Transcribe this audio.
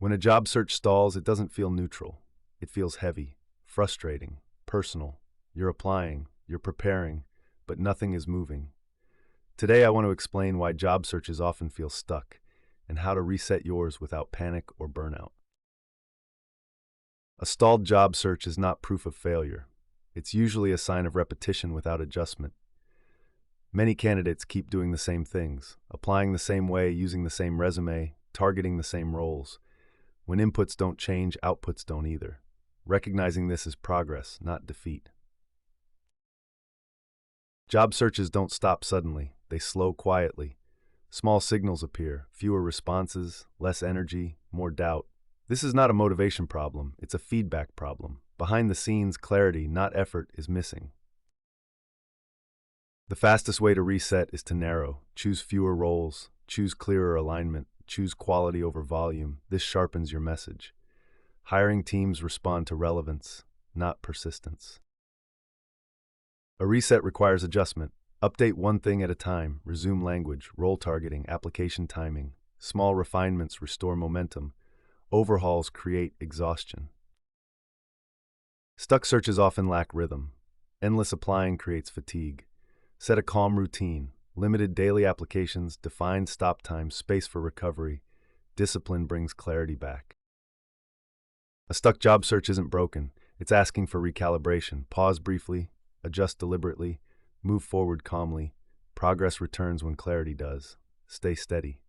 When a job search stalls, it doesn't feel neutral. It feels heavy, frustrating, personal. You're applying, you're preparing, but nothing is moving. Today, I want to explain why job searches often feel stuck and how to reset yours without panic or burnout. A stalled job search is not proof of failure. It's usually a sign of repetition without adjustment. Many candidates keep doing the same things, applying the same way, using the same resume, targeting the same roles. When inputs don't change, outputs don't either. Recognizing this is progress, not defeat. Job searches don't stop suddenly. They slow quietly. Small signals appear, fewer responses, less energy, more doubt. This is not a motivation problem, it's a feedback problem. Behind the scenes, clarity, not effort, is missing. The fastest way to reset is to narrow. Choose fewer roles, choose clearer alignment, choose quality over volume. This sharpens your message. Hiring teams respond to relevance, not persistence. A reset requires adjustment. Update one thing at a time, resume language, role targeting, application timing. Small refinements restore momentum. Overhauls create exhaustion. Stuck searches often lack rhythm. Endless applying creates fatigue. Set a calm routine, limited daily applications, defined stop time, space for recovery. Discipline brings clarity back. A stuck job search isn't broken. It's asking for recalibration. Pause briefly, adjust deliberately, move forward calmly. Progress returns when clarity does. Stay steady.